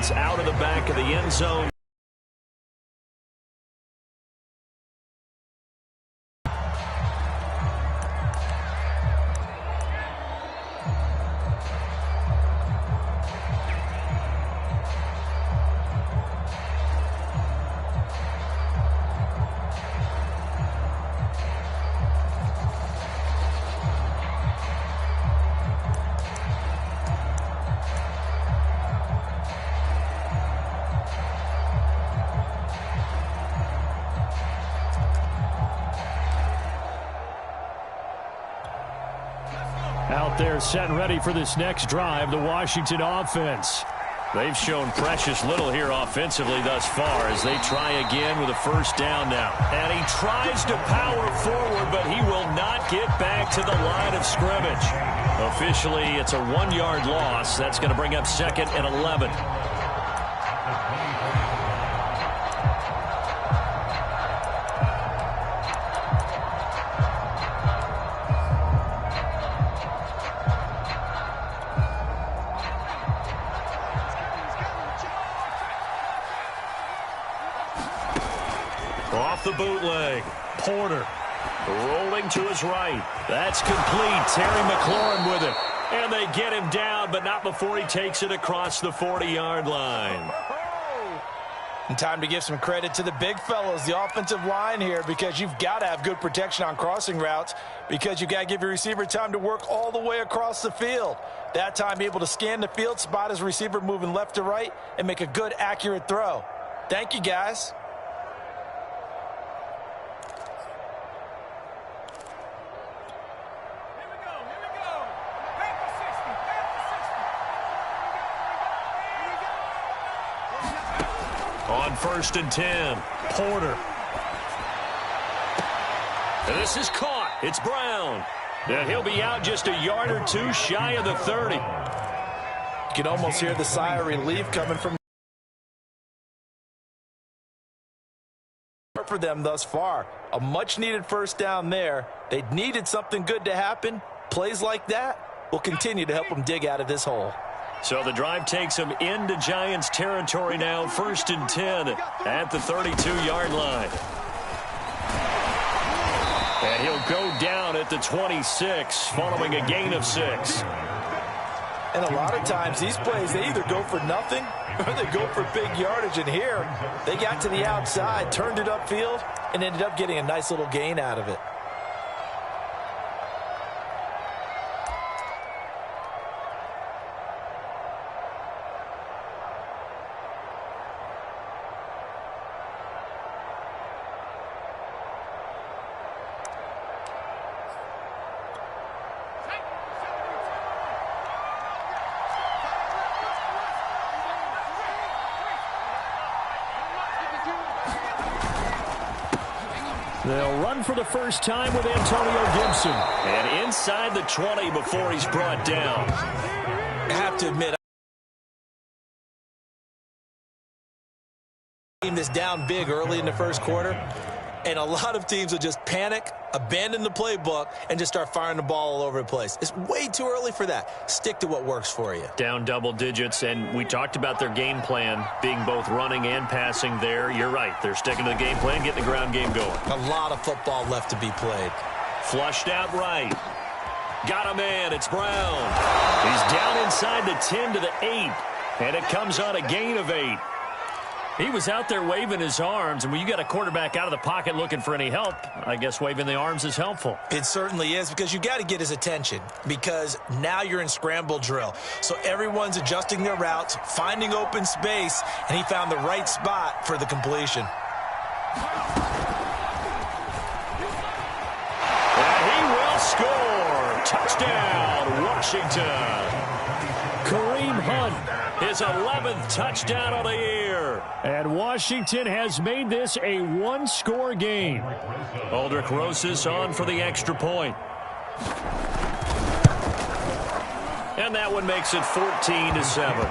bounce out of the back of the end zone. Out there set and ready for this next drive, the Washington offense. They've shown precious little here offensively thus far as they try again with a first down now. And he tries to power forward, but he will not get back to the line of scrimmage. Officially, it's a 1-yard loss. That's going to bring up 2nd and 11. Off the bootleg. Porter rolling to his right. That's complete. Terry McLaurin with it. And they get him down, but not before he takes it across the 40-yard line. And time to give some credit to the big fellas, the offensive line here, because you've got to have good protection on crossing routes because you've got to give your receiver time to work all the way across the field. That time, be able to scan the field, spot his receiver moving left to right, and make a good, accurate throw. Thank you, guys. On 1st and 10, Porter. And this is caught. It's Brown. And he'll be out just a yard or two shy of the 30. You can almost hear the sigh of relief coming from for them thus far. A much-needed first down there. They needed something good to happen. Plays like that will continue to help them dig out of this hole. So the drive takes him into Giants territory now, 1st and 10 at the 32-yard line. And he'll go down at the 26 following a gain of 6. And a lot of times these plays, they either go for nothing or they go for big yardage. And here, they got to the outside, turned it upfield, and ended up getting a nice little gain out of it. They'll run for the first time with Antonio Gibson. And inside the 20 before he's brought down. I have to admit, team this down big early in the first quarter, and a lot of teams will just panic, abandon the playbook, and just start firing the ball all over the place. It's way too early for that. Stick to what works for you. Down double digits, and we talked about their game plan being both running and passing there. You're right. They're sticking to the game plan, getting the ground game going. A lot of football left to be played. Flushed out right. Got a man. It's Brown. He's down inside the 10 to the 8, and it comes on a gain of 8. He was out there waving his arms, and when you got a quarterback out of the pocket looking for any help, I guess waving the arms is helpful. It certainly is, because you got to get his attention, because now you're in scramble drill. So everyone's adjusting their routes, finding open space, and he found the right spot for the completion. And he will score. Touchdown, Washington. Kareem Hunt, his 11th touchdown of the year. And Washington has made this a one-score game. Aldrich Rosas on for the extra point. And that one makes it 14-7.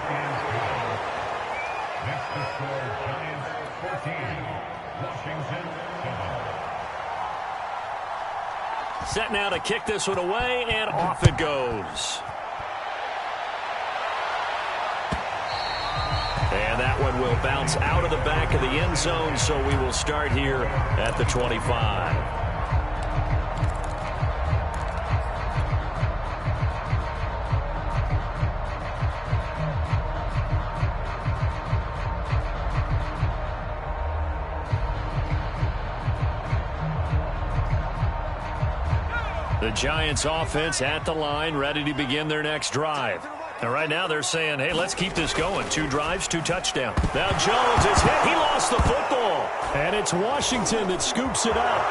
Set now to kick this one away, and off it goes. And that one will bounce out of the back of the end zone, so we will start here at the 25. The Giants offense at the line, ready to begin their next drive. And right now they're saying, hey, let's keep this going. 2 drives, 2 touchdowns. Now Jones is hit. He lost the football. And it's Washington that scoops it up.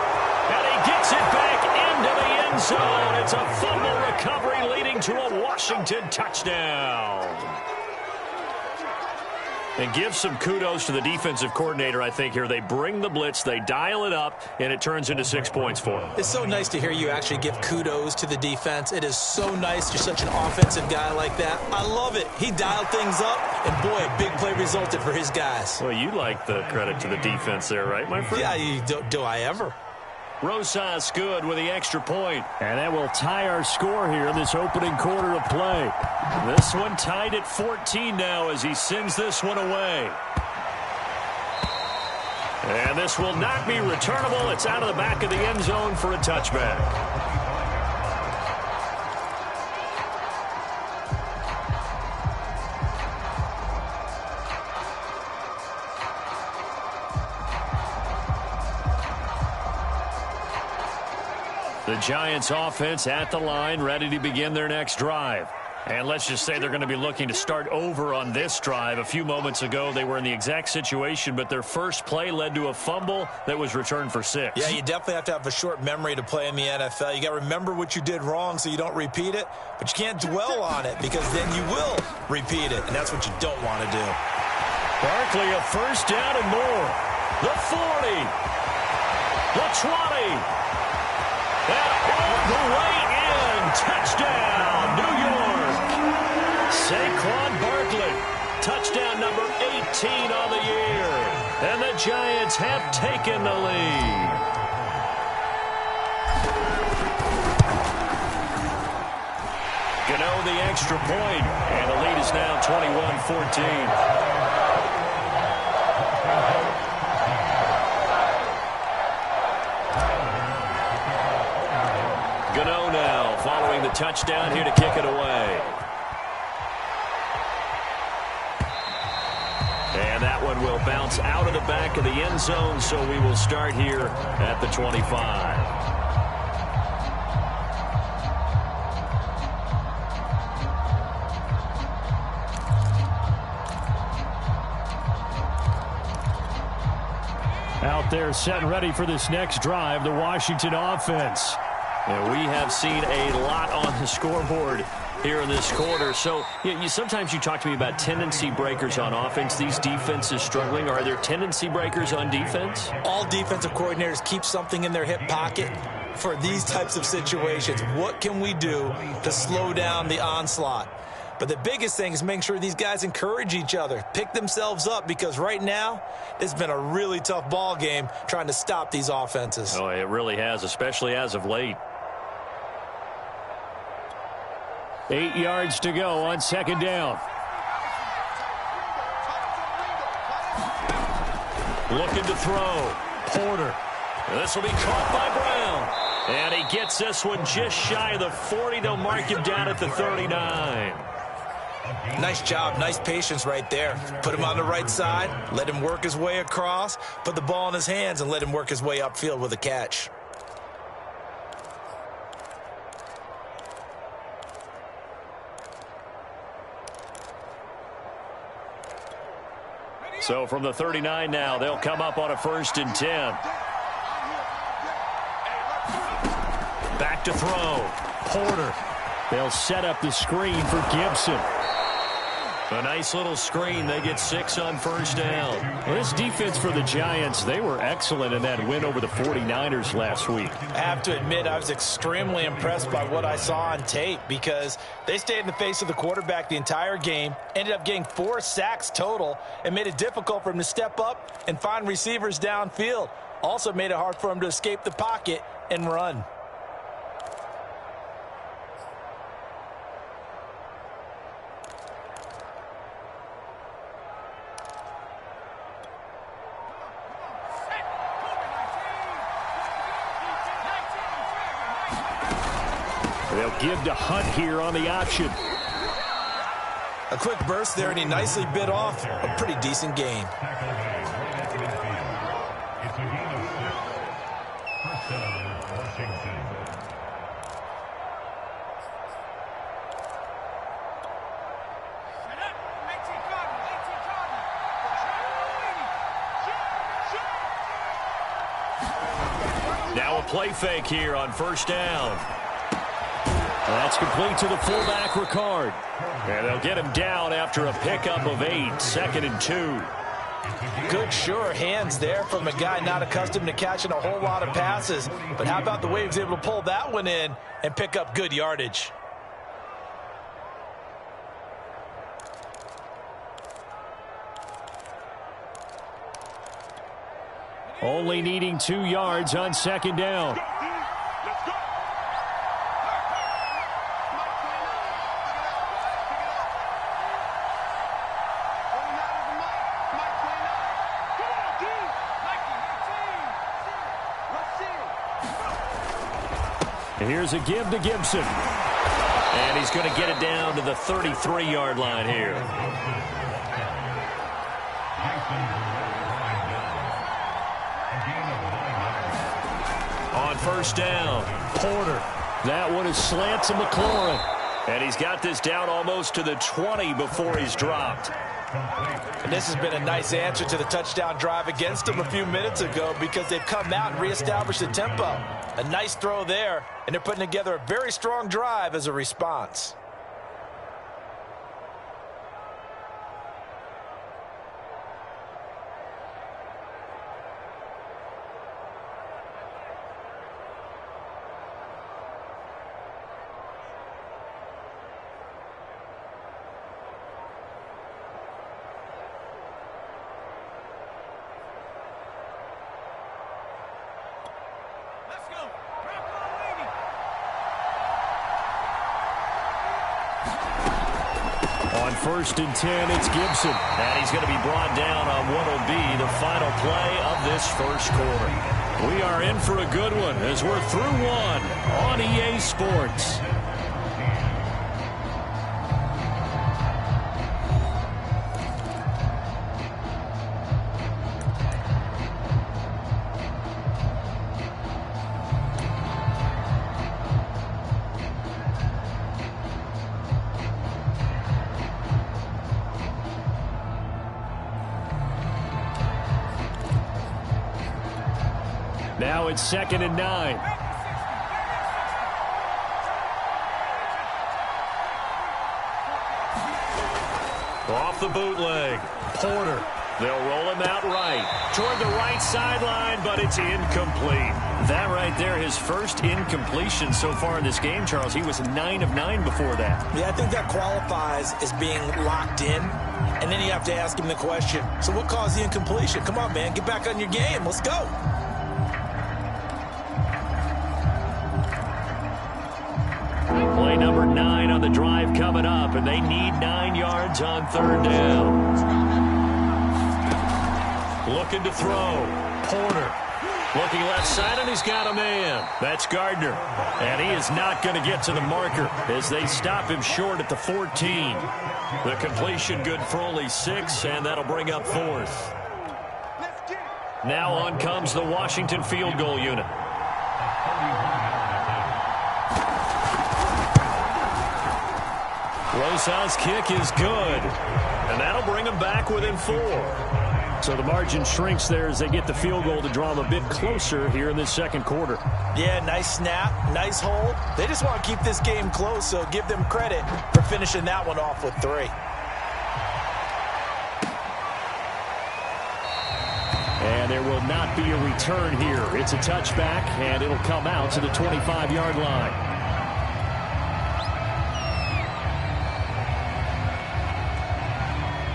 And he gets it back into the end zone. It's a fumble recovery leading to a Washington touchdown. And give some kudos to the defensive coordinator, I think, here. They bring the blitz, they dial it up, and it turns into 6 points for them. It's so nice to hear you actually give kudos to the defense. It is so nice. You're such an offensive guy like that. I love it. He dialed things up, and boy, a big play resulted for his guys. Well, you like the credit to the defense there, right, my friend? Yeah, do I ever? Rosas good with the extra point. And that will tie our score here in this opening quarter of play. This one tied at 14 now as he sends this one away. And this will not be returnable. It's out of the back of the end zone for a touchback. The Giants offense at the line, ready to begin their next drive. And let's just say they're going to be looking to start over on this drive. A few moments ago, they were in the exact situation, but their first play led to a fumble that was returned for 6. Yeah, you definitely have to have a short memory to play in the NFL. You got to remember what you did wrong so you don't repeat it, but you can't dwell on it because then you will repeat it, and that's what you don't want to do. Barkley, a first down and more. The 40. The 20. And all the way in. Touchdown, New York. Saquon Barkley. Touchdown number 18 on the year. And the Giants have taken the lead. Gano the extra point. And the lead is now 21-14. Gano now following the touchdown here to kick it away. And that one will bounce out of the back of the end zone, so we will start here at the 25. Out there set and ready for this next drive, the Washington offense. And we have seen a lot on the scoreboard here in this quarter. So sometimes you talk to me about tendency breakers on offense. These defenses struggling. Are there tendency breakers on defense? All defensive coordinators keep something in their hip pocket for these types of situations. What can we do to slow down the onslaught? But the biggest thing is making sure these guys encourage each other, pick themselves up, because right now it's been a really tough ball game trying to stop these offenses. Oh, it really has, especially as of late. 8 yards to go on second down. Looking to throw. Porter. This will be caught by Brown. And he gets this one just shy of the 40. They'll mark him down at the 39. Nice job. Nice patience right there. Put him on the right side. Let him work his way across. Put the ball in his hands and let him work his way upfield with a catch. So from the 39 now, they'll come up on a 1st and 10. Back to throw. Porter. They'll set up the screen for Gibson. A nice little screen. They get 6 on 1st down. Well, this defense for the Giants, they were excellent in that win over the 49ers last week. I have to admit, I was extremely impressed by what I saw on tape because they stayed in the face of the quarterback the entire game, ended up getting 4 sacks total, and made it difficult for him to step up and find receivers downfield. Also made it hard for him to escape the pocket and run. They'll give to Hunt here on the option. A quick burst there, and he nicely bit off a pretty decent gain. Now a play fake here on first down. That's complete to the fullback, Ricard. And they'll get him down after a pickup of 8, 2nd and 2. Good, sure hands there from a guy not accustomed to catching a whole lot of passes. But how about the way he was able to pull that one in and pick up good yardage? Only needing 2 yards on 2nd down. And here's a give to Gibson. And he's going to get it down to the 33-yard line here. On first down, Porter. That one is slant to McLaurin. And he's got this down almost to the 20 before he's dropped. And this has been a nice answer to the touchdown drive against them a few minutes ago because they've come out and reestablished the tempo. A nice throw there, and they're putting together a very strong drive as a response. On 1st and 10, it's Gibson. And he's going to be brought down on what will be the final play of this first quarter. We are in for a good one as we're through one on EA Sports. Now it's 2nd and 9. Off the bootleg, Porter. They'll roll him out right toward the right sideline, but it's incomplete. That right there, his first incompletion so far in this game, Charles. He was 9 of 9 before that. Yeah, I think that qualifies as being locked in. And then you have to ask him the question, so what caused the incompletion? Come on, man, get back on your game. Let's go. Play number 9 on the drive coming up, and they need 9 yards on 3rd down. Looking to throw. Porter. Looking left side, and he's got a man. That's Gardner. And he is not going to get to the marker as they stop him short at the 14. The completion good for only 6, and that'll bring up 4th. Now on comes the Washington field goal unit. Rosas' kick is good, and that'll bring them back within 4. So the margin shrinks there as they get the field goal to draw them a bit closer here in this 2nd quarter. Yeah, nice snap, nice hold. They just want to keep this game close, so give them credit for finishing that one off with 3. And there will not be a return here. It's a touchback, and it'll come out to the 25-yard line.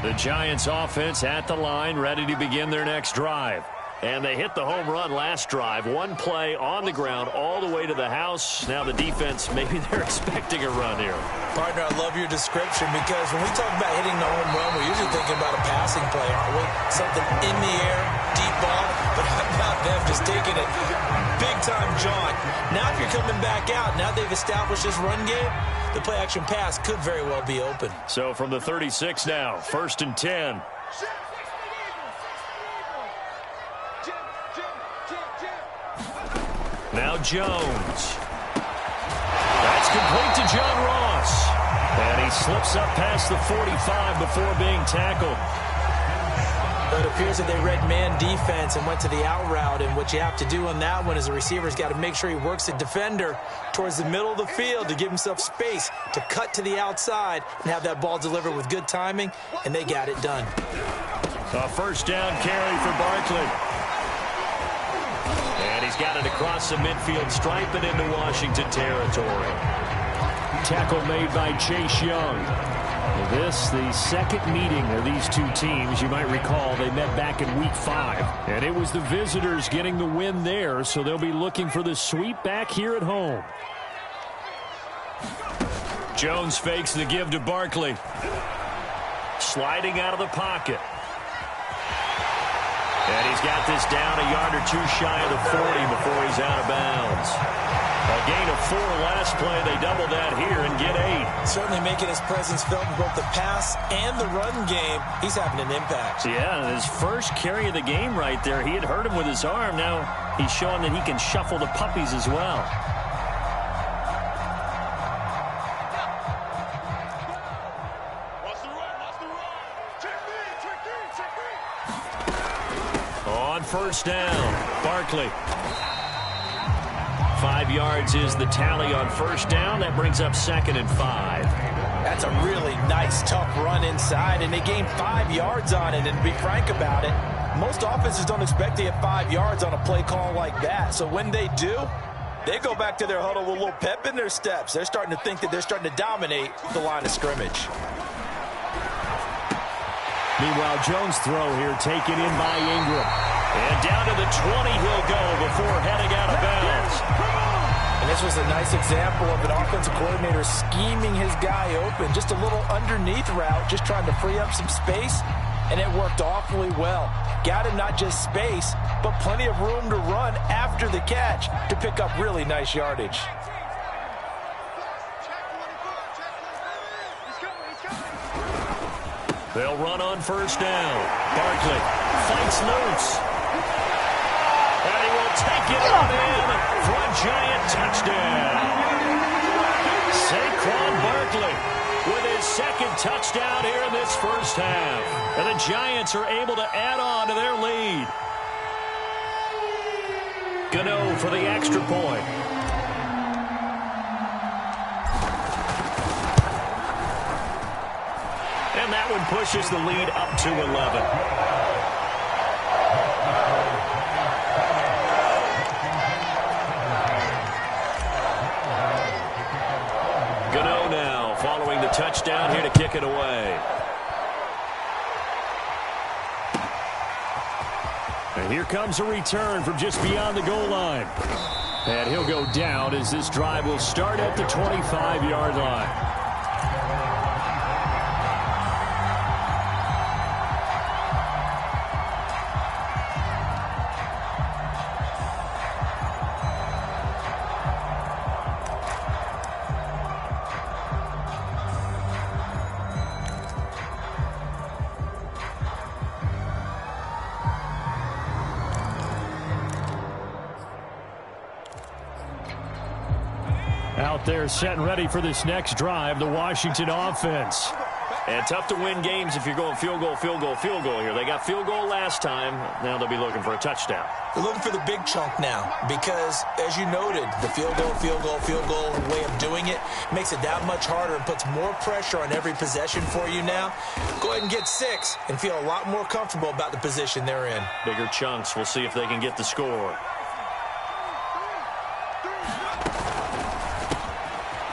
The Giants offense at the line, ready to begin their next drive. And they hit the home run last drive. One play on the ground all the way to the house. Now the defense, maybe they're expecting a run here. Partner, I love your description because when we talk about hitting the home run, we're usually thinking about a passing play, aren't we? Something in the air, deep ball. But how about them just taking it big-time jaunt. Now if you're coming back out, now they've established this run game, the play-action pass could very well be open. So from the 36 now, 1st and 10. Now Jones. That's complete to John Ross. And he slips up past the 45 before being tackled. But it appears that they read man defense and went to the out route, and what you have to do on that one is the receiver's got to make sure he works the defender towards the middle of the field to give himself space to cut to the outside and have that ball delivered with good timing, and they got it done. A 1st down carry for Barkley. And he's got it across the midfield stripe and into Washington territory. Tackle made by Chase Young. This, the second meeting of these two teams. You might recall they met back in Week 5. And it was the visitors getting the win there, so they'll be looking for the sweep back here at home. Jones fakes the give to Barkley. Sliding out of the pocket. And he's got this down a yard or two shy of the 40 before he's out of bounds. A gain of 4 last play. They double that here and get 8. Certainly making his presence felt in both the pass and the run game. He's having an impact. Yeah, his first carry of the game right there. He had hurt him with his arm. Now he's showing that he can shuffle the puppies as well. On 1st down, Barkley. 5 yards is the tally on 1st down. That brings up 2nd and 5. That's a really nice, tough run inside, and they gained 5 yards on it. And to be frank about it, most offenses don't expect to get 5 yards on a play call like that. So when they do, they go back to their huddle with a little pep in their steps. They're starting to think that they're starting to dominate the line of scrimmage. Meanwhile, Jones' throw here taken in by Ingram. And down to the 20 he'll go before heading out of bounds. And this was a nice example of an offensive coordinator scheming his guy open. Just a little underneath route, just trying to free up some space, and it worked awfully well. Got him not just space, but plenty of room to run after the catch to pick up really nice yardage. They'll run on 1st down. Barkley fights loose. And he will take it on in for a giant touchdown. Saquon Barkley with his 2nd touchdown here in this 1st half. And the Giants are able to add on to their lead. Gano for the extra point. And that one pushes the lead up to 11. Gano now following the touchdown here to kick it away. And here comes a return from just beyond the goal line. And he'll go down as this drive will start at the 25-yard line. Out there set and ready for this next drive, the Washington offense. And tough to win games if you're going field goal, field goal, field goal here. They got field goal last time. Now they'll be looking for a touchdown. They're looking for the big chunk now because, as you noted, the field goal way of doing it makes it that much harder and puts more pressure on every possession for you now. Go ahead and get 6 and feel a lot more comfortable about the position they're in. Bigger chunks. We'll see if they can get the score.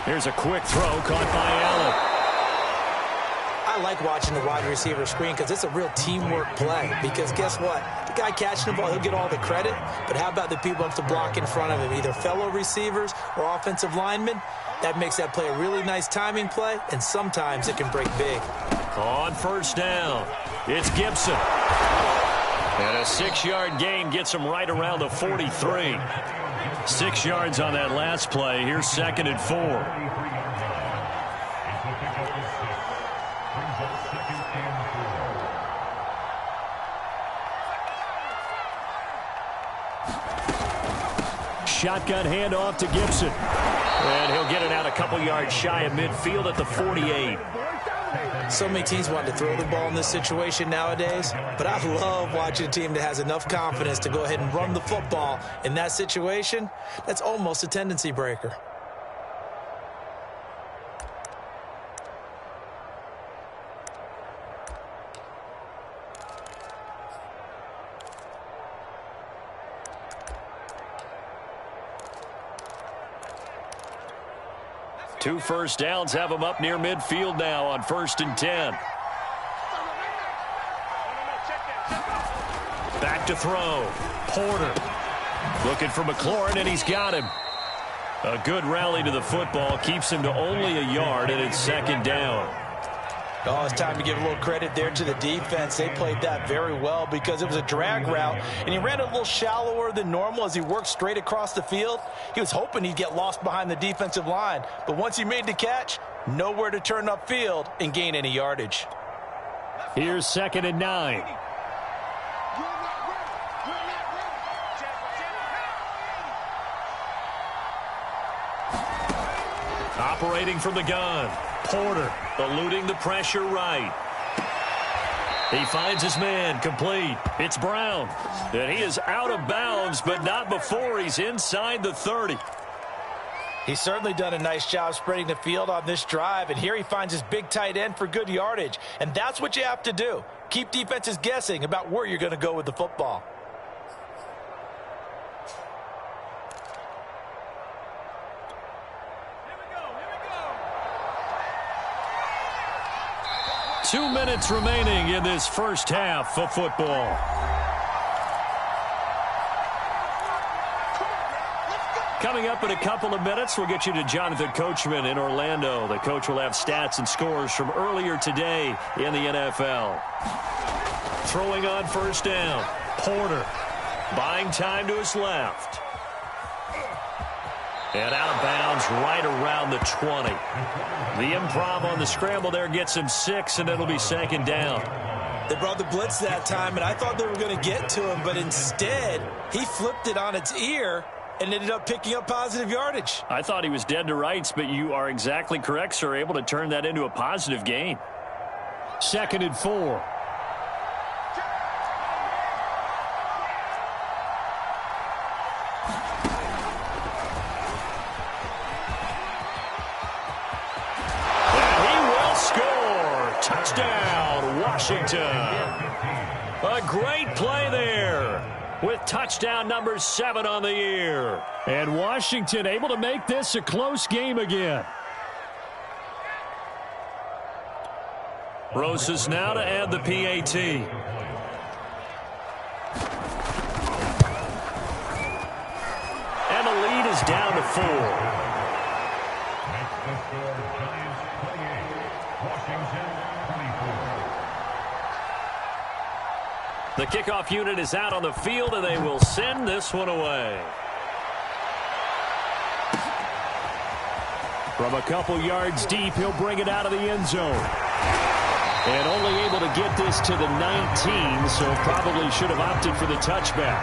Here's a quick throw caught by Allen. I like watching the wide receiver screen because it's a real teamwork play. Because guess what? The guy catching the ball, he'll get all the credit. But how about the people up to block in front of him, either fellow receivers or offensive linemen? That makes that play a really nice timing play, and sometimes it can break big. On 1st down, it's Gibson. And a 6-yard gain gets him right around the 43. 6 yards on that last play. Here's 2nd and 4. Shotgun handoff to Gibson. And he'll get it out a couple yards shy of midfield at the 48. So many teams want to throw the ball in this situation nowadays, but I love watching a team that has enough confidence to go ahead and run the football in that situation. That's almost a tendency breaker. Two first downs have him up near midfield now on 1st and 10. Back to throw. Porter looking for McLaurin, and he's got him. A good rally to the football keeps him to only a yard, and it's 2nd down. Oh, it's time to give a little credit there to the defense. They played that very well because it was a drag route, and he ran a little shallower than normal as he worked straight across the field. He was hoping he'd get lost behind the defensive line, but once he made the catch, nowhere to turn upfield and gain any yardage. Here's 2nd and 9. Operating from the gun. Porter eluding the pressure right. He finds his man complete. It's Brown. And he is out of bounds, but not before he's inside the 30. He's certainly done a nice job spreading the field on this drive, and here he finds his big tight end for good yardage. And that's what you have to do. Keep defenses guessing about where you're going to go with the football. Two minutes remaining in this first half of football. Coming up in a couple of minutes, we'll get you to Jonathan Coachman in Orlando. The coach will have stats and scores from earlier today in the NFL. Throwing on 1st down. Porter buying time to his left. And out of bounds right around the 20. The improv on the scramble there gets him 6, and it'll be 2nd down. They brought the blitz that time, and I thought they were going to get to him, but instead, he flipped it on its ear and ended up picking up positive yardage. I thought he was dead to rights, but you are exactly correct, sir. Able to turn that into a positive gain. 2nd and 4. Touchdown, Washington. A great play there with touchdown number 7 on the year. And Washington able to make this a close game again. Rosas now to add the PAT. And the lead is down to 4. The kickoff unit is out on the field, and they will send this one away. From a couple yards deep, he'll bring it out of the end zone. And only able to get this to the 19, so probably should have opted for the touchback.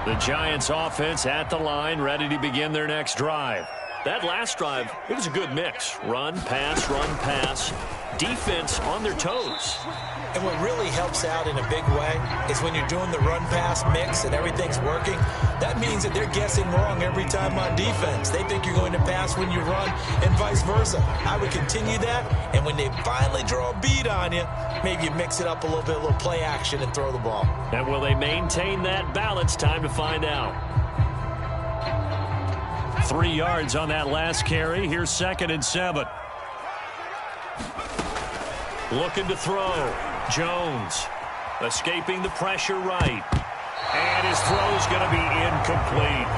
The Giants offense at the line, ready to begin their next drive. That last drive, it was a good mix. Run, pass, defense on their toes. And what really helps out in a big way is when you're doing the run-pass mix and everything's working, that means that they're guessing wrong every time on defense. They think you're going to pass when you run and vice versa. I would continue that, and when they finally draw a bead on you, maybe you mix it up a little play action and throw the ball. And will they maintain that balance? Time to find out. 3 yards on that last carry. Here's 2nd and 7. Looking to throw. Jones escaping the pressure right. And his throw's going to be incomplete.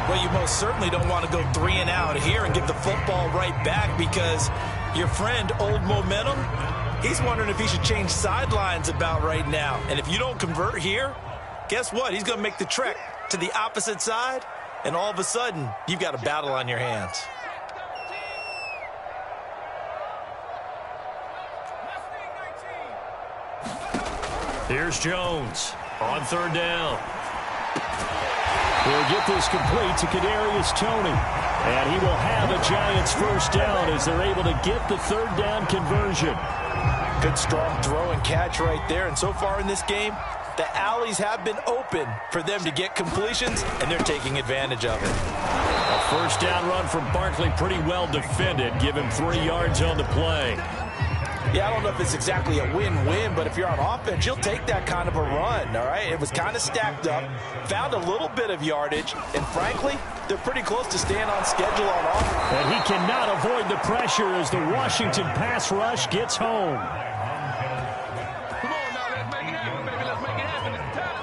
Well, you most certainly don't want to go 3 and out here and give the football right back, because your friend, Old Momentum, he's wondering if he should change sidelines about right now. And if you don't convert here, guess what? He's going to make the trek to the opposite side, and all of a sudden, you've got a battle on your hands. Here's Jones on 3rd down. He'll get this complete to Kadarius Toney. And he will have a Giants 1st down as they're able to get the 3rd down conversion. Good strong throw and catch right there. And so far in this game, the alleys have been open for them to get completions, and they're taking advantage of it. A 1st down run from Barkley, pretty well defended. Give him 3 yards on the play. Yeah, I don't know if it's exactly a win-win, but if you're on offense, you'll take that kind of a run, all right? It was kind of stacked up, found a little bit of yardage, and frankly, they're pretty close to staying on schedule on offense. And he cannot avoid the pressure as the Washington pass rush gets home. Come on now, let's make it happen, baby. Let's make it happen. It's time.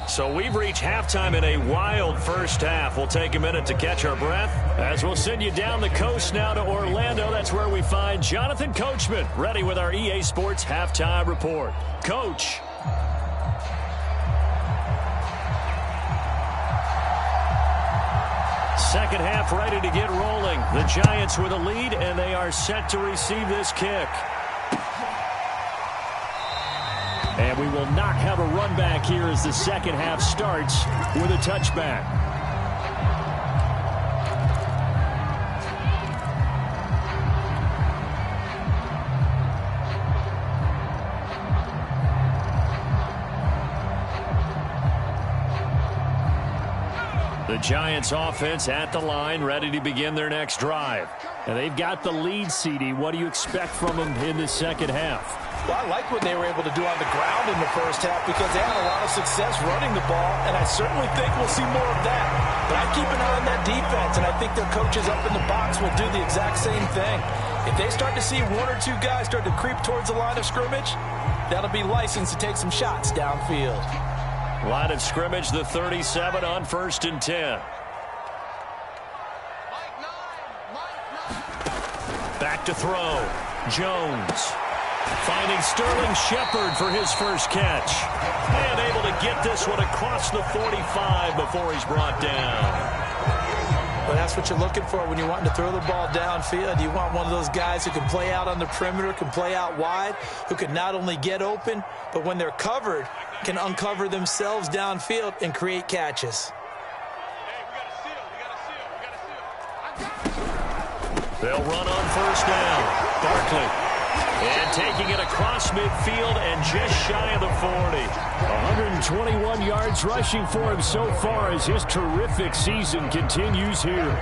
So we've reached halftime in a wild 1st half. We'll take a minute to catch our breath as we'll send you down the coast now to Orlando. That's where we find Jonathan Coachman, ready with our EA Sports Halftime Report. Coach. Second half ready to get rolling. The Giants with a lead, and they are set to receive this kick. And we will not have a run back here as the second half starts with a touchback. The Giants offense at the line, ready to begin their next drive. And they've got the lead, CD. What do you expect from them in the second half? Well, I like what they were able to do on the ground in the 1st half, because they had a lot of success running the ball, and I certainly think we'll see more of that. But I keep an eye on that defense, and I think their coaches up in the box will do the exact same thing. If they start to see 1 or 2 guys start to creep towards the line of scrimmage, that'll be licensed to take some shots downfield. Line of scrimmage, the 37 on 1st and 10. Back to throw. Jones. Finding Sterling Shepard for his 1st catch. And able to get this one across the 45 before he's brought down. Well, that's what you're looking for when you're wanting to throw the ball downfield. You want one of those guys who can play out on the perimeter, can play out wide, who can not only get open, but when they're covered, can uncover themselves downfield and create catches. They'll run on 1st down. Barkley. And taking it across midfield and just shy of the 40. 121 yards rushing for him so far as his terrific season continues here.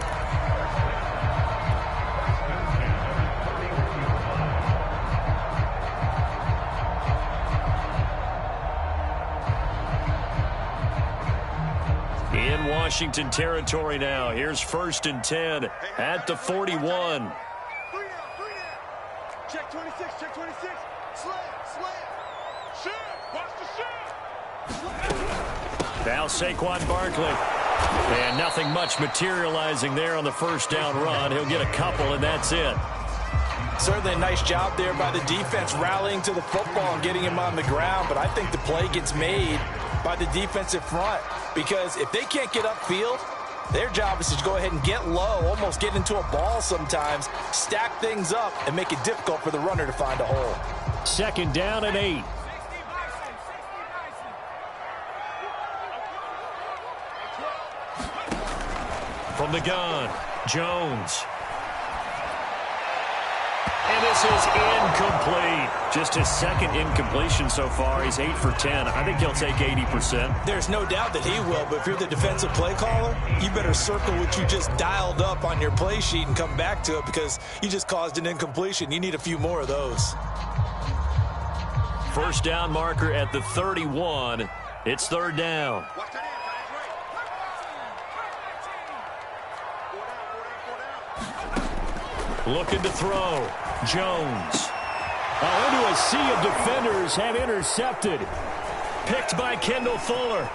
In Washington territory now. Here's 1st and 10 at the 41. Check 26, check 26. Slam. Shoot, watch the shoot. Now Saquon Barkley. And nothing much materializing there on the 1st down run. He'll get a couple, and that's it. Certainly a nice job there by the defense rallying to the football and getting him on the ground, but I think the play gets made by the defensive front, because if they can't get upfield, their job is to go ahead and get low, almost get into a ball sometimes, stack things up, and make it difficult for the runner to find a hole. 2nd down and 8. From the gun, Jones. And this is incomplete. Just his 2nd incompletion so far. He's 8 for 10. I think he'll take 80%. There's no doubt that he will, but if you're the defensive play caller, you better circle what you just dialed up on your play sheet and come back to it, because you just caused an incompletion. You need a few more of those. 1st down marker at the 31. It's 3rd down. Looking to throw. Jones. Into a sea of defenders, and intercepted. Picked by Kendall Fuller.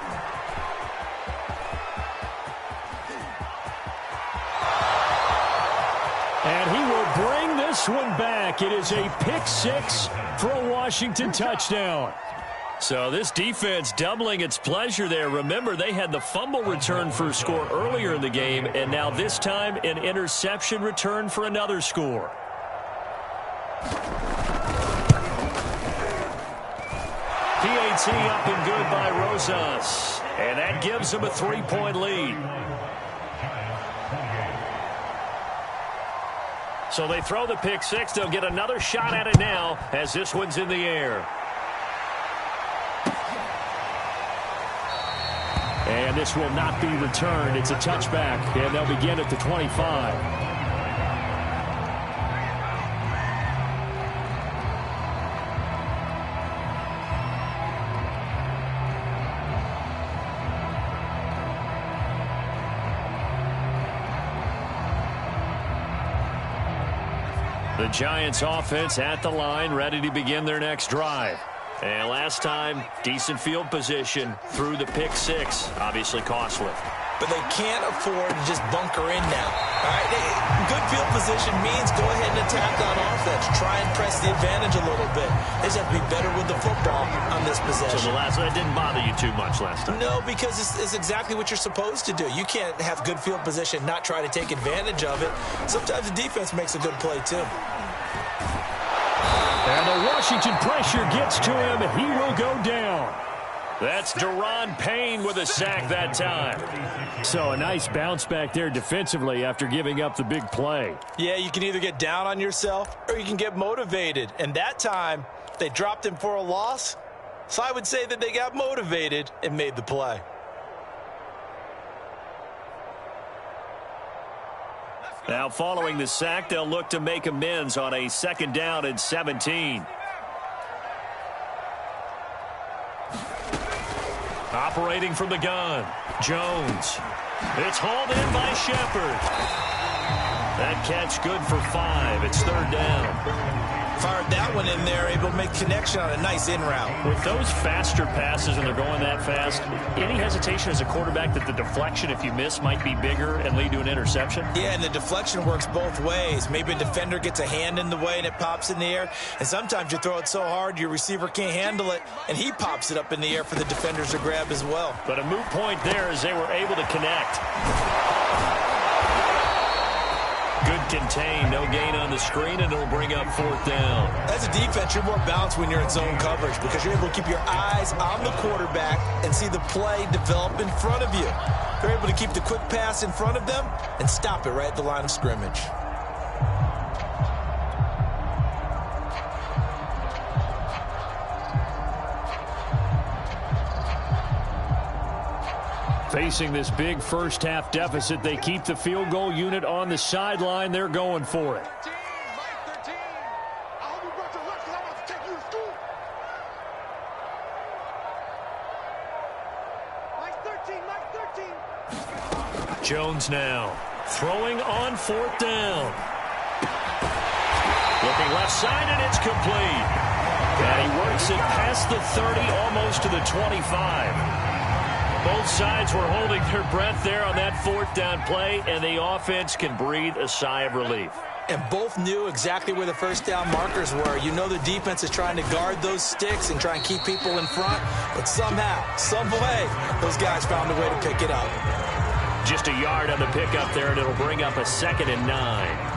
And he will bring this one back. It is a pick six for a Washington touchdown. So this defense doubling its pleasure there. Remember, they had the fumble return for a score earlier in the game, and now this time an interception return for another score. PAT up and good by Rosas. And that gives them a 3-point lead. So they throw the pick six. They'll get another shot at it now as this one's in the air. And this will not be returned. It's a touchback, and they'll begin at the 25. The Giants offense at the line, ready to begin their next drive. And last time, decent field position through the pick six. Obviously costly. But they can't afford to just bunker in now. All right, good field position means go ahead and attack on offense. Try and press the advantage a little bit. They just have to be better with the football on this possession. So that didn't bother you too much last time? No, because it's exactly what you're supposed to do. You can't have good field position, not try to take advantage of it. Sometimes the defense makes a good play, too. And the Washington pressure gets to him. He will go down. That's Deron Payne with a sack that time. So a nice bounce back there defensively after giving up the big play. Yeah, you can either get down on yourself or you can get motivated. And that time, they dropped him for a loss. So I would say that they got motivated and made the play. Now following the sack, they'll look to make amends on a 2nd down and 17. Operating from the gun, Jones. It's hauled in by Shepard. That catch good for 5. It's 3rd down. Fired that one in there, able to make connection on a nice in route. With those faster passes and they're going that fast, any hesitation as a quarterback that the deflection, if you miss, might be bigger and lead to an interception? Yeah, and the deflection works both ways. Maybe a defender gets a hand in the way and it pops in the air. And sometimes you throw it so hard your receiver can't handle it, and he pops it up in the air for the defenders to grab as well. But a moot point there as they were able to connect. Good contain, no gain on the screen, and it'll bring up 4th down. As a defense, you're more balanced when you're in zone coverage because you're able to keep your eyes on the quarterback and see the play develop in front of you. They're able to keep the quick pass in front of them and stop it right at the line of scrimmage. Facing this big first-half deficit, they keep the field goal unit on the sideline. They're going for it. Jones now throwing on 4th down. Looking left side, and it's complete. And he works it past the 30, almost to the 25. Both sides were holding their breath there on that 4th down play, and the offense can breathe a sigh of relief. And both knew exactly where the first down markers were. You know the defense is trying to guard those sticks and try and keep people in front, but somehow, some way, those guys found a way to pick it up. Just a yard on the pickup there, and it'll bring up a 2nd and 9.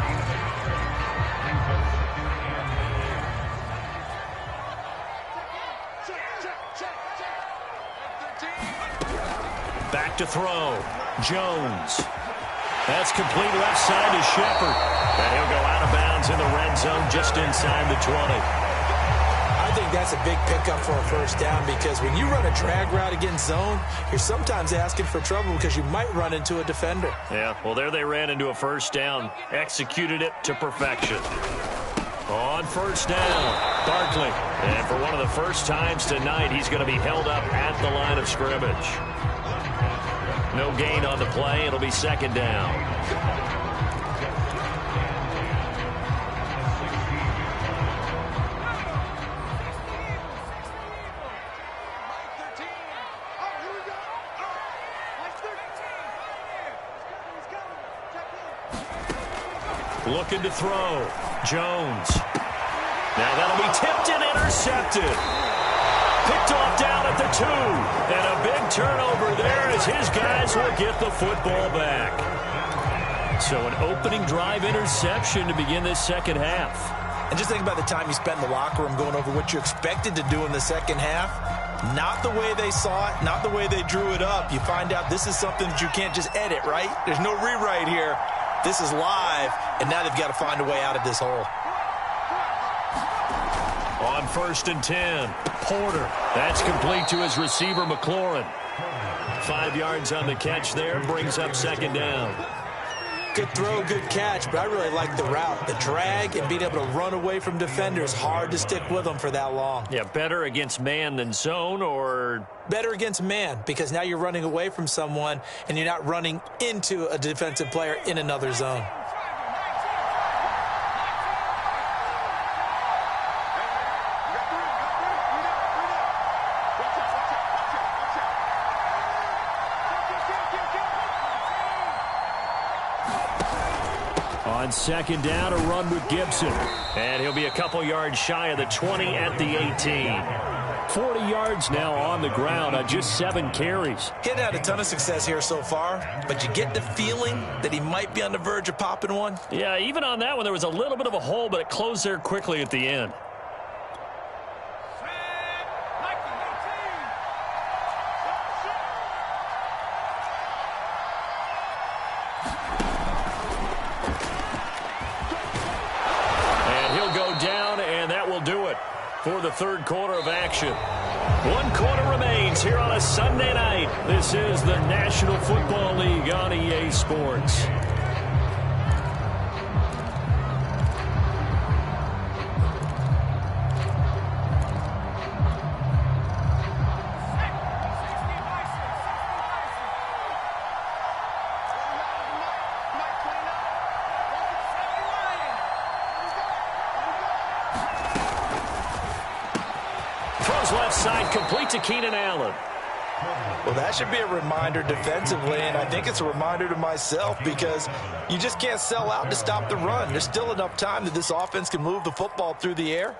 Back to throw. Jones. That's complete left side to Shepard. And he'll go out of bounds in the red zone just inside the 20. I think that's a big pickup for a first down because when you run a drag route against zone, you're sometimes asking for trouble because you might run into a defender. Yeah, well, there they ran into a first down. Executed it to perfection. On 1st down, Barkley. And for one of the first times tonight, he's going to be held up at the line of scrimmage. No gain on the play. It'll be 2nd down. Looking to throw. Jones. Now that'll be tipped and intercepted. Picked off down at the 2. And a big turnover there as his guys will get the football back. So an opening drive interception to begin this second half. And just think about the time you spent in the locker room going over what you expected to do in the second half. Not the way they saw it, not the way they drew it up. You find out this is something that you can't just edit, right? There's no rewrite here. This is live, and now they've got to find a way out of this hole. On 1st and 10, Porter. That's complete to his receiver, McLaurin. 5 yards on the catch there, brings up second down. Good throw, good catch, but I really like the route. The drag and being able to run away from defenders, hard to stick with them for that long. Yeah, better against man than zone, or? Better against man, because now you're running away from someone and you're not running into a defensive player in another zone. On second down, a run with Gibson. And he'll be a couple yards shy of the 20 at the 18. 40 yards now on the ground on just 7 carries. He had a ton of success here so far, but you get the feeling that he might be on the verge of popping one. Yeah, even on that one, there was a little bit of a hole, but it closed there quickly at the end. For the third quarter of action. 1 quarter remains here on a Sunday night. This is the National Football League on EA Sports. Left side complete to Keenan Allen. Well, that should be a reminder defensively, and I think it's a reminder to myself because you just can't sell out to stop the run. There's still enough time that this offense can move the football through the air,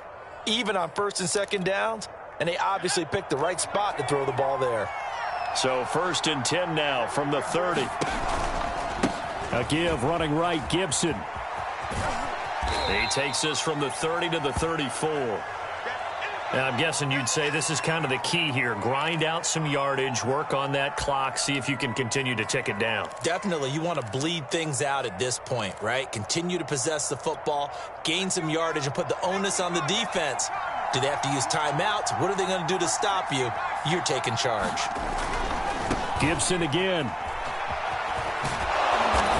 even on 1st and 2nd downs, and they obviously picked the right spot to throw the ball there. So 1st and 10 now from the 30. A give running right, Gibson. He takes us from the 30 to the 34. And I'm guessing you'd say this is kind of the key here. Grind out some yardage, work on that clock, see if you can continue to tick it down. Definitely. You want to bleed things out at this point, right? Continue to possess the football, gain some yardage, and put the onus on the defense. Do they have to use timeouts? What are they going to do to stop you? You're taking charge. Gibson again.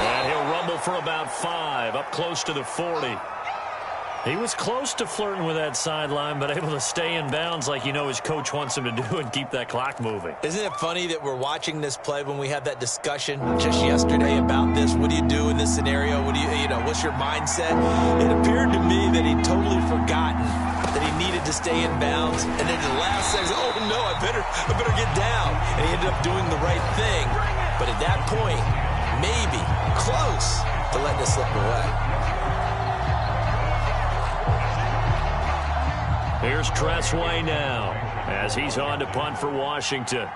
And he'll rumble for about 5, up close to the 40. He was close to flirting with that sideline, but able to stay in bounds like you know his coach wants him to do and keep that clock moving. Isn't it funny that we're watching this play when we had that discussion just yesterday about this? What do you do in this scenario? What do you know, what's your mindset? It appeared to me that he'd totally forgotten that he needed to stay in bounds. And then the last second, oh no, I better get down. And he ended up doing the right thing. But at that point, maybe close to letting it slip away. Here's Tressway now as he's on to punt for Washington.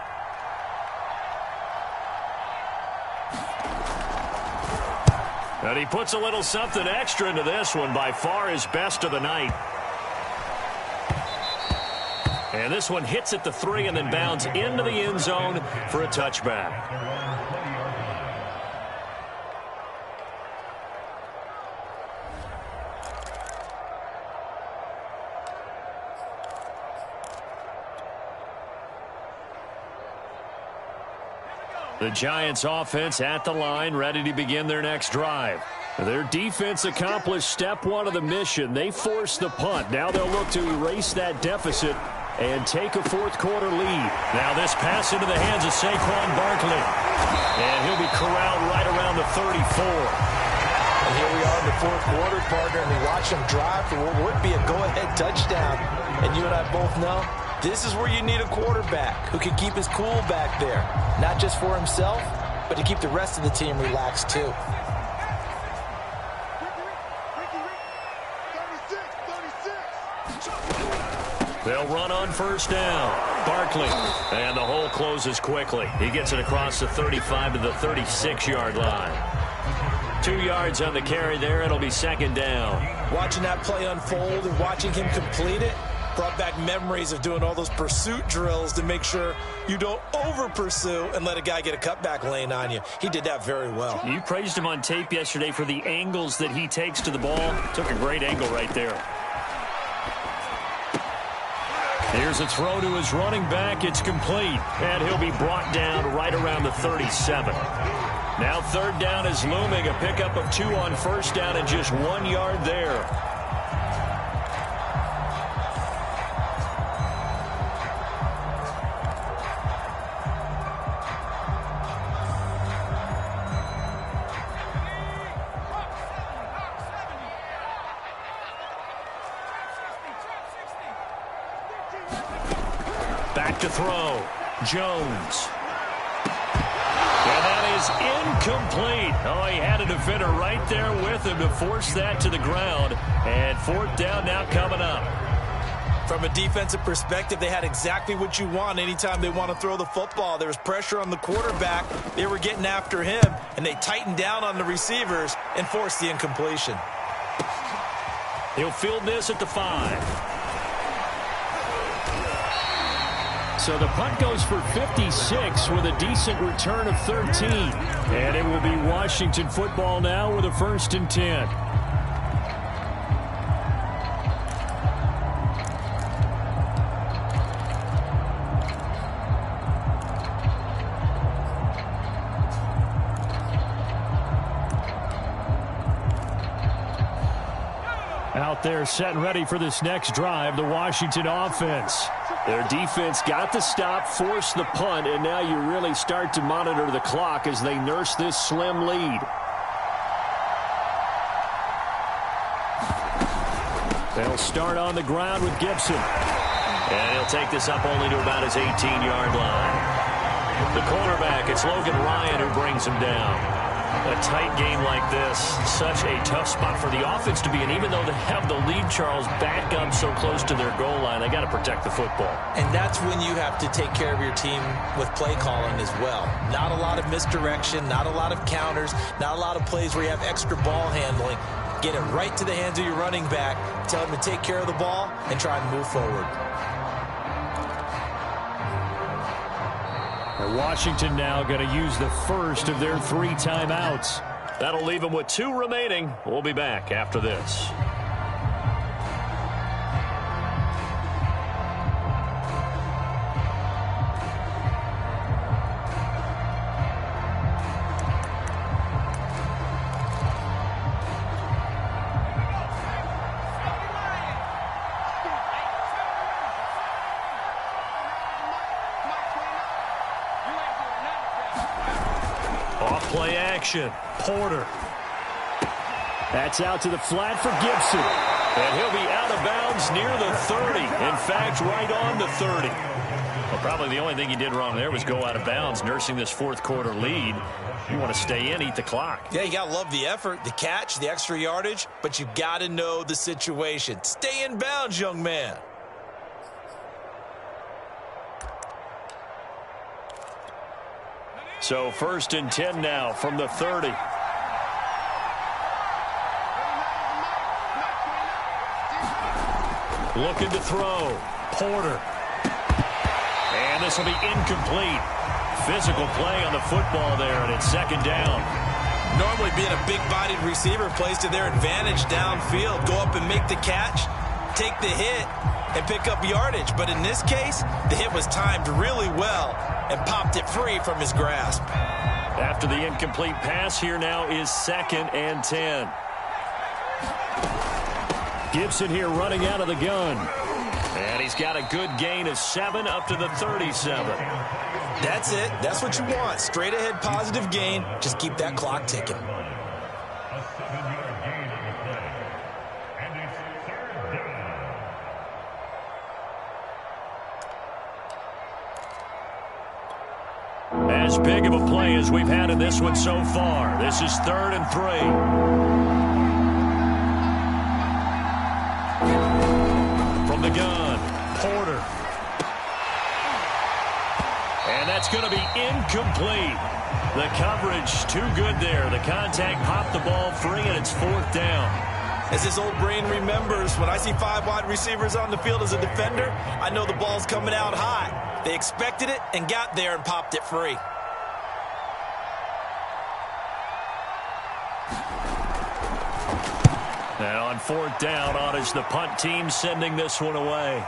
And he puts a little something extra into this one, by far his best of the night. And this one hits at the 3 and then bounds into the end zone for a touchback. The Giants offense at the line, ready to begin their next drive. Their defense accomplished step 1 of the mission. They forced the punt. Now they'll look to erase that deficit and take a 4th quarter lead. Now this pass into the hands of Saquon Barkley. And he'll be corralled right around the 34. And here we are in the 4th quarter, partner, and we watch him drive for what would be a go-ahead touchdown. And you and I both know this is where you need a quarterback who can keep his cool back there. Not just for himself, but to keep the rest of the team relaxed too. They'll run on first down. Barkley. And the hole closes quickly. He gets it across the 35 to the 36-yard line. 2 yards on the carry there. It'll be second down. Watching that play unfold and watching him complete it brought back memories of doing all those pursuit drills to make sure you don't over-pursue and let a guy get a cutback lane on you. He did that very well. You praised him on tape yesterday for the angles that he takes to the ball. Took a great angle right there. Here's a throw to his running back. It's complete. And he'll be brought down right around the 37. Now third down is looming. A pickup of 2 on first down and just 1 yard there. Back to throw. Jones. And that is incomplete. Oh, he had a defender right there with him to force that to the ground. And fourth down now coming up. From a defensive perspective, they had exactly what you want anytime they want to throw the football. There was pressure on the quarterback. They were getting after him, and they tightened down on the receivers and forced the incompletion. He'll field this at the 5. So the punt goes for 56 with a decent return of 13. And it will be Washington football now with a 1st and 10. Out there set and ready for this next drive, the Washington offense. Their defense got the stop, forced the punt, and now you really start to monitor the clock as they nurse this slim lead. They'll start on the ground with Gibson. And he'll take this up only to about his 18-yard line. The cornerback, it's Logan Ryan who brings him down. A tight game like this, such a tough spot for the offense to be in. Even though they have the lead, Charles, back up so close to their goal line, they got to protect the football. And that's when you have to take care of your team with play calling as well. Not a lot of misdirection, not a lot of counters, not a lot of plays where you have extra ball handling. Get it right to the hands of your running back, tell him to take care of the ball, and try and move forward. Washington now going to use the first of their 3 timeouts. That'll leave them with 2 remaining. We'll be back after this. Play action. Porter. That's out to the flat for Gibson. And he'll be out of bounds near the 30. In fact, right on the 30. Well, probably the only thing he did wrong there was go out of bounds, nursing this fourth quarter lead. You want to stay in, eat the clock. Yeah, you got to love the effort, the catch, the extra yardage, but you got to know the situation. Stay in bounds, young man. So 1st and 10 now from the 30. Looking to throw. Porter. And this will be incomplete. Physical play on the football there, and it's 2nd down. Normally being a big-bodied receiver plays to their advantage downfield. Go up and make the catch, take the hit, and pick up yardage. But in this case, the hit was timed really well and popped it free from his grasp. After the incomplete pass, here now is 2nd and 10. Gibson here running out of the gun. And he's got a good gain of 7 up to the 37. That's it. That's what you want. Straight ahead positive gain. Just keep that clock ticking. As big of a play as we've had in this one so far. This is 3rd and 3. From the gun, Porter. That's going to be incomplete. The coverage too good there. The contact popped the ball free, and it's 4th down. As his old brain remembers, when I see 5 wide receivers on the field as a defender, I know the ball's coming out high. They expected it and got there and popped it free. And on 4th down, on is the punt team sending this one away.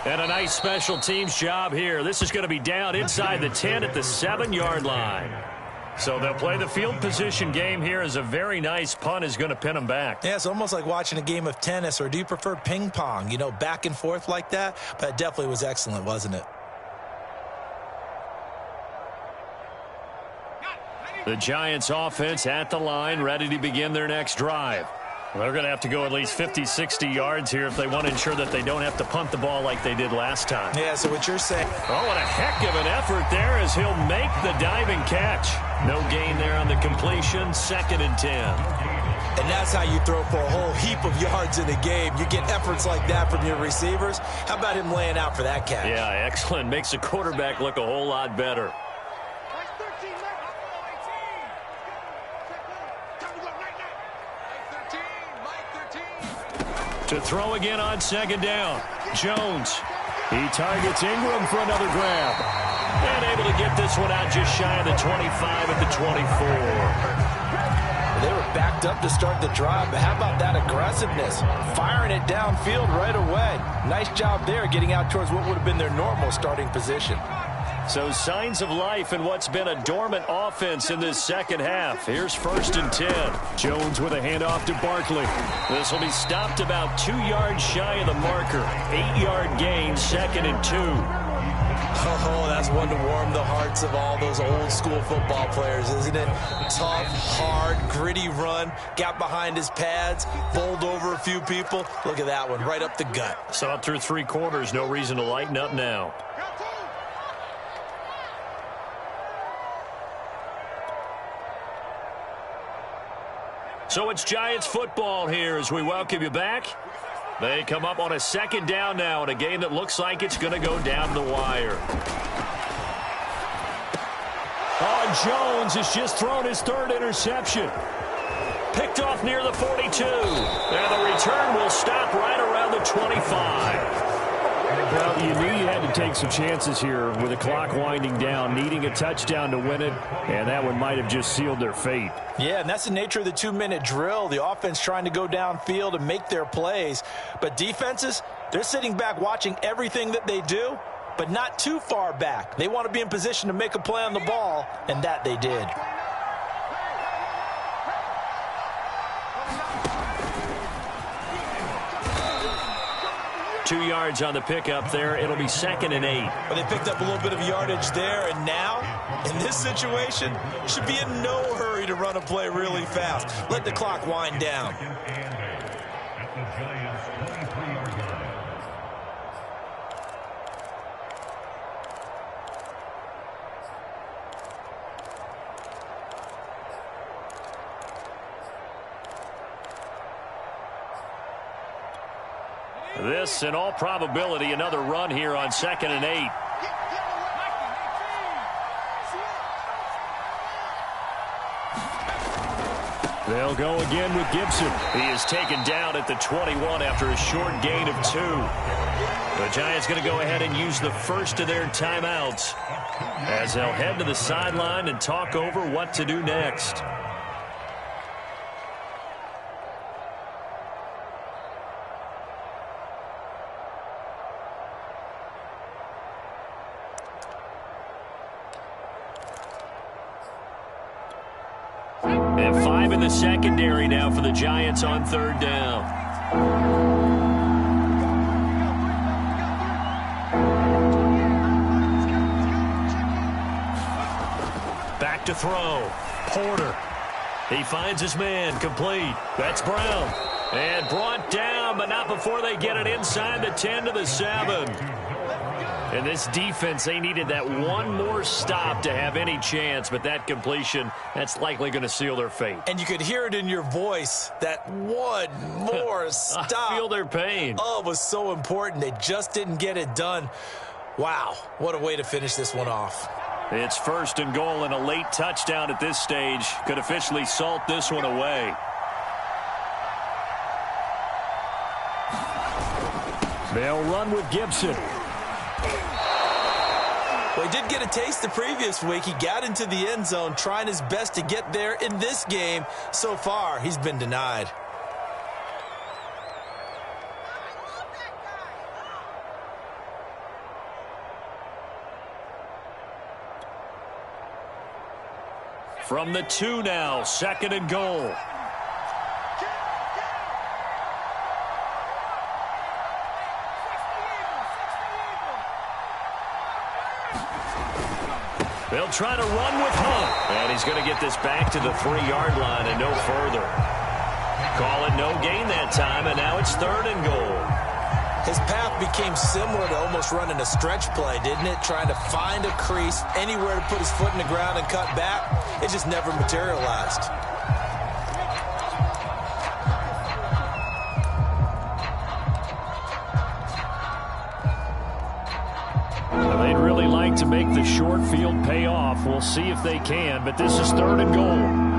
And a nice special teams job here. This is going to be down inside the 10 at the 7-yard line. So they'll play the field position game here as a very nice punt is going to pin them back. Yeah, it's almost like watching a game of tennis, or do you prefer ping pong? You know, back and forth like that? But it definitely was excellent, wasn't it? The Giants offense at the line, ready to begin their next drive. They're going to have to go at least 50, 60 yards here if they want to ensure that they don't have to punt the ball like they did last time. Yeah, so what you're saying... Oh, what a heck of an effort there as he'll make the diving catch. No gain there on the completion, 2nd and 10. And that's how you throw for a whole heap of yards in a game. You get efforts like that from your receivers. How about him laying out for that catch? Yeah, excellent. Makes the quarterback look a whole lot better. To throw again on 2nd down. Jones. He targets Ingram for another grab. And able to get this one out just shy of the 25 at the 24. They were backed up to start the drive, but how about that aggressiveness? Firing it downfield right away. Nice job there getting out towards what would have been their normal starting position. So signs of life in what's been a dormant offense in this second half. Here's 1st and 10. Jones with a handoff to Barkley. This will be stopped about 2 yards shy of the marker. 8-yard gain, 2nd and 2. Oh, that's one to warm the hearts of all those old school football players, isn't it? Tough, hard, gritty run. Got behind his pads, bowled over a few people. Look at that one, right up the gut. Saw it through 3 quarters. No reason to lighten up now. So it's Giants football here as we welcome you back. They come up on a 2nd down now in a game that looks like it's going to go down the wire. Oh, Jones has just thrown his 3rd interception. Picked off near the 42. And the return will stop right around the 25. Well, you knew you had to take some chances here with the clock winding down, needing a touchdown to win it, and that one might have just sealed their fate. Yeah, and that's the nature of the 2-minute drill. The offense trying to go downfield and make their plays. But defenses, they're sitting back watching everything that they do, but not too far back. They want to be in position to make a play on the ball, and that they did. Two yards on the pickup there. It'll be 2nd and 8. But they picked up a little bit of yardage there, and now, in this situation, should be in no hurry to run a play really fast. Let the clock wind down. This, in all probability, another run here on 2nd and 8. They'll go again with Gibson. He is taken down at the 21 after a short gain of 2. The Giants going to go ahead and use the first of their timeouts as they'll head to the sideline and talk over what to do next. And 5 in the secondary now for the Giants on 3rd down. Back to throw. Porter. He finds his man. Complete. That's Brown. And brought down, but not before they get it inside the 10 to the 7. And this defense, they needed that one more stop to have any chance, but that completion, that's likely going to seal their fate. And you could hear it in your voice, that one more stop. I feel their pain. Oh, it was so important. They just didn't get it done. Wow, what a way to finish this one off. It's 1st and goal, and a late touchdown at this stage could officially salt this one away. They'll run with Gibson. Well, he did get a taste the previous week. He got into the end zone trying his best to get there in this game. So far, he's been denied. From the 2 now, 2nd and goal. They'll try to run with Hunt. And he's going to get this back to the 3-yard line and no further. Call it no gain that time, and now it's 3rd and goal. His path became similar to almost running a stretch play, didn't it? Trying to find a crease, anywhere to put his foot in the ground and cut back. It just never materialized. Well, they'd really like to make the short field pay off. We'll see if they can, but this is 3rd and goal.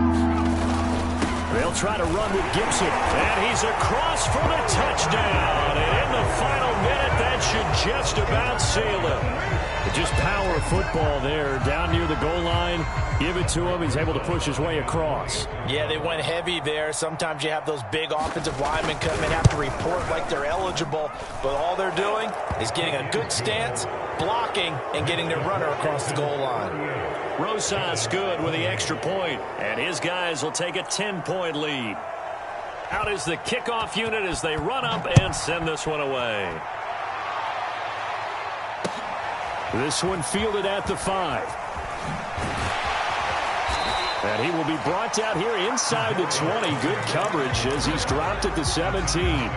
They'll try to run with Gibson. And he's across for the touchdown. And in the final minute, that should just about seal it. Just power football there down near the goal line. Give it to him. He's able to push his way across. Yeah, they went heavy there. Sometimes you have those big offensive linemen come and have to report like they're eligible. But all they're doing is getting a good stance, blocking, and getting their runner across the goal line. Rosas good with the extra point, and his guys will take a 10-point lead. Out is the kickoff unit as they run up and send this one away. This one fielded at the 5. And he will be brought down here inside the 20. Good coverage as he's dropped at the 17.